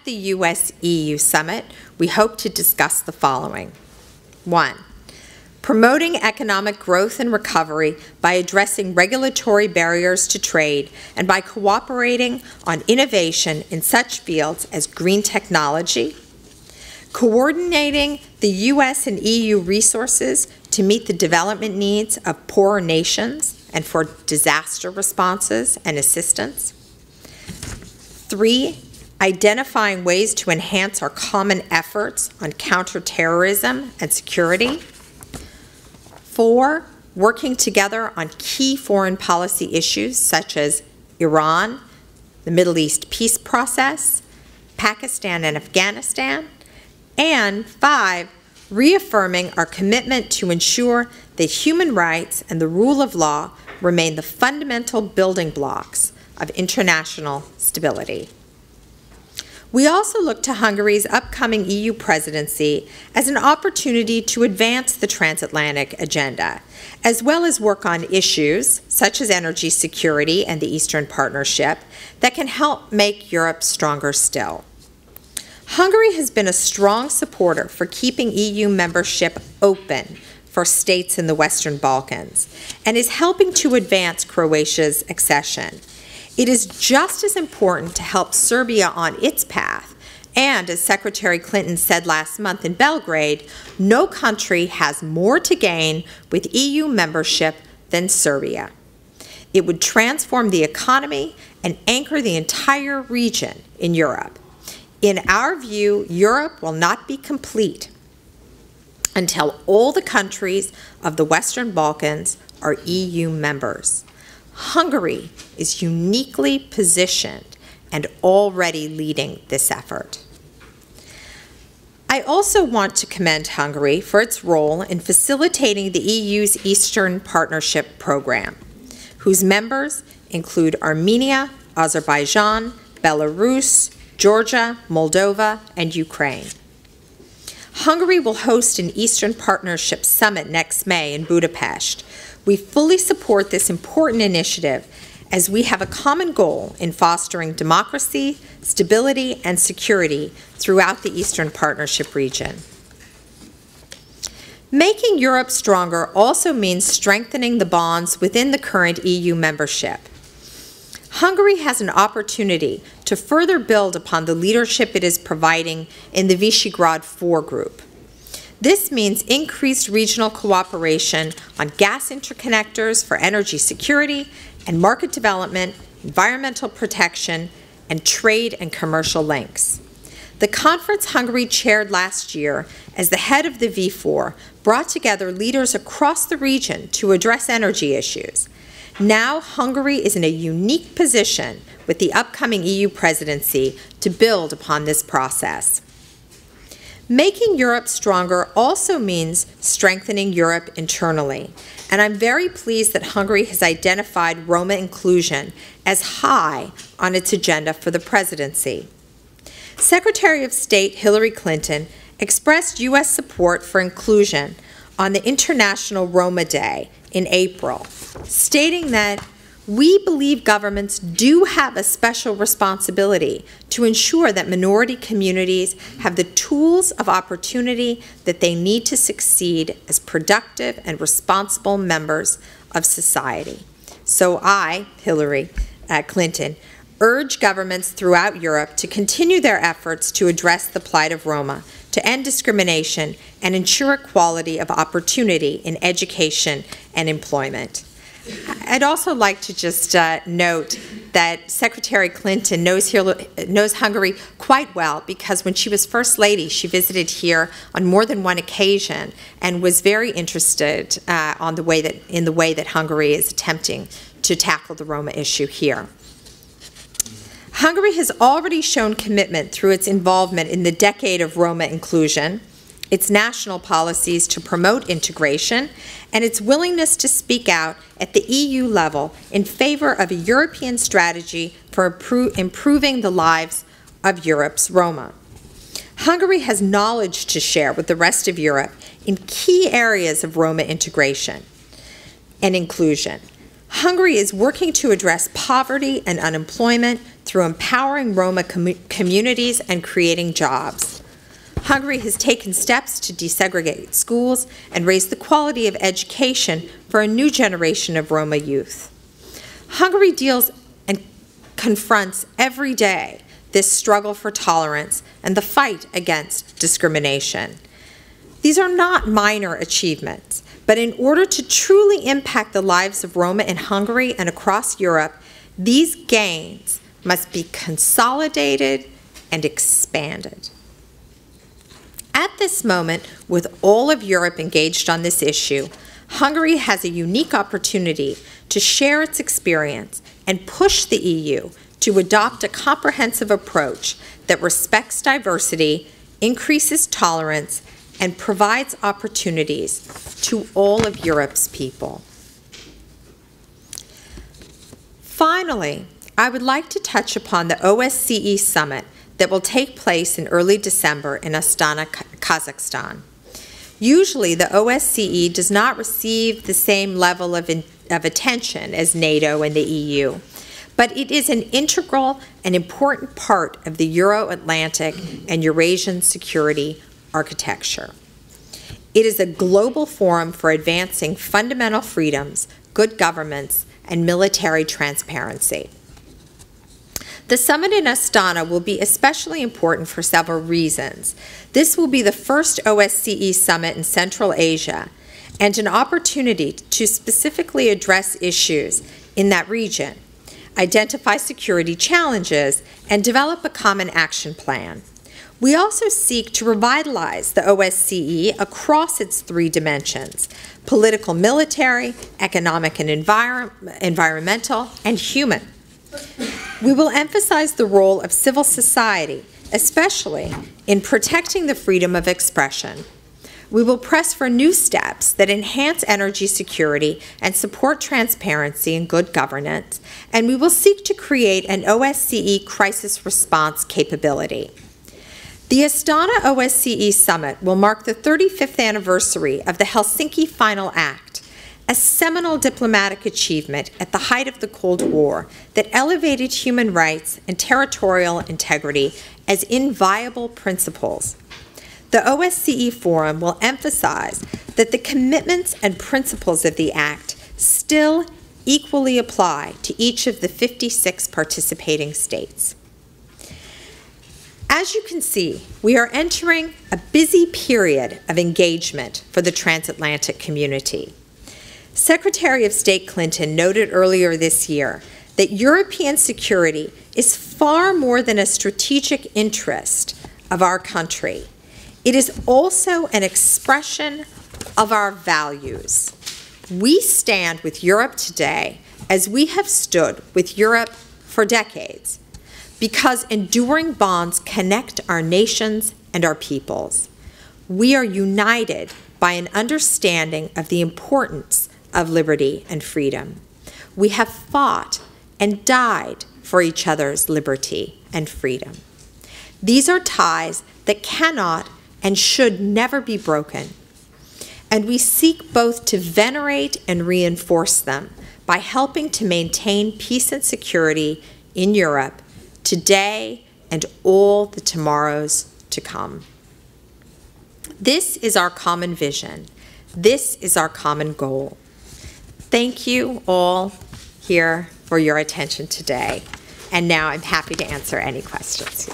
the US-EU summit, we hope to discuss the following. 1. Promoting economic growth and recovery by addressing regulatory barriers to trade and by cooperating on innovation in such fields as green technology, coordinating the US and EU resources to meet the development needs of poorer nations and for disaster responses and assistance. 3. Identifying ways to enhance our common efforts on counterterrorism and security. 4. Working together on key foreign policy issues such as Iran, the Middle East peace process, Pakistan and Afghanistan. And 5. Reaffirming our commitment to ensure that human rights and the rule of law remain the fundamental building blocks of international stability. We also look to Hungary's upcoming EU presidency as an opportunity to advance the transatlantic agenda, as well as work on issues such as energy security and the Eastern Partnership that can help make Europe stronger still. Hungary has been a strong supporter for keeping EU membership open for states in the Western Balkans and is helping to advance Croatia's accession. It is just as important to help Serbia on its path, and as Secretary Clinton said last month in Belgrade, no country has more to gain with EU membership than Serbia. It would transform the economy and anchor the entire region in Europe. In our view, Europe will not be complete until all the countries of the Western Balkans are EU members. Hungary is uniquely positioned and already leading this effort. I also want to commend Hungary for its role in facilitating the EU's Eastern Partnership Program, whose members include Armenia, Azerbaijan, Belarus, Georgia, Moldova, and Ukraine. Hungary will host an Eastern Partnership Summit next May in Budapest. We fully support this important initiative as we have a common goal in fostering democracy, stability, and security throughout the Eastern Partnership region. Making Europe stronger also means strengthening the bonds within the current EU membership. Hungary has an opportunity to further build upon the leadership it is providing in the Visegrad 4 group. This means increased regional cooperation on gas interconnectors for energy security and market development, environmental protection, and trade and commercial links. The conference Hungary chaired last year as the head of the V4 brought together leaders across the region to address energy issues. Now Hungary is in a unique position with the upcoming EU presidency to build upon this process. Making Europe stronger also means strengthening Europe internally, and I'm very pleased that Hungary has identified Roma inclusion as high on its agenda for the presidency. Secretary of State Hillary Clinton expressed U.S. support for inclusion on the International Roma Day in April, stating that we believe governments do have a special responsibility to ensure that minority communities have the tools of opportunity that they need to succeed as productive and responsible members of society. So I, Hillary Clinton, urge governments throughout Europe to continue their efforts to address the plight of Roma, to end discrimination, and ensure equality of opportunity in education and employment. I'd also like to just note that Secretary Clinton knows Hungary quite well, because when she was First Lady, she visited here on more than one occasion and was very interested in the way that Hungary is attempting to tackle the Roma issue here. Hungary has already shown commitment through its involvement in the Decade of Roma Inclusion, its national policies to promote integration, and its willingness to speak out at the EU level in favor of a European strategy for improving the lives of Europe's Roma. Hungary has knowledge to share with the rest of Europe in key areas of Roma integration and inclusion. Hungary is working to address poverty and unemployment through empowering Roma communities and creating jobs. Hungary has taken steps to desegregate schools and raise the quality of education for a new generation of Roma youth. Hungary deals and confronts every day this struggle for tolerance and the fight against discrimination. These are not minor achievements, but in order to truly impact the lives of Roma in Hungary and across Europe, these gains must be consolidated and expanded. At this moment, with all of Europe engaged on this issue, Hungary has a unique opportunity to share its experience and push the EU to adopt a comprehensive approach that respects diversity, increases tolerance, and provides opportunities to all of Europe's people. Finally, I would like to touch upon the OSCE summit that will take place in early December in Astana, Kazakhstan. Usually, the OSCE does not receive the same level of attention as NATO and the EU, but it is an integral and important part of the Euro-Atlantic and Eurasian security architecture. It is a global forum for advancing fundamental freedoms, good governance, and military transparency. The summit in Astana will be especially important for several reasons. This will be the first OSCE summit in Central Asia and an opportunity to specifically address issues in that region, identify security challenges, and develop a common action plan. We also seek to revitalize the OSCE across its three dimensions: political, military, economic and environmental, and human. We will emphasize the role of civil society, especially in protecting the freedom of expression. We will press for new steps that enhance energy security and support transparency and good governance, and we will seek to create an OSCE crisis response capability. The Astana OSCE Summit will mark the 35th anniversary of the Helsinki Final Act, a seminal diplomatic achievement at the height of the Cold War that elevated human rights and territorial integrity as inviolable principles. The OSCE Forum will emphasize that the commitments and principles of the Act still equally apply to each of the 56 participating states. As you can see, we are entering a busy period of engagement for the transatlantic community. Secretary of State Clinton noted earlier this year that European security is far more than a strategic interest of our country. It is also an expression of our values. We stand with Europe today as we have stood with Europe for decades, because enduring bonds connect our nations and our peoples. We are united by an understanding of the importance of liberty and freedom. We have fought and died for each other's liberty and freedom. These are ties that cannot and should never be broken, and we seek both to venerate and reinforce them by helping to maintain peace and security in Europe today and all the tomorrows to come. This is our common vision. This is our common goal. Thank you all here for your attention today. And now I'm happy to answer any questions.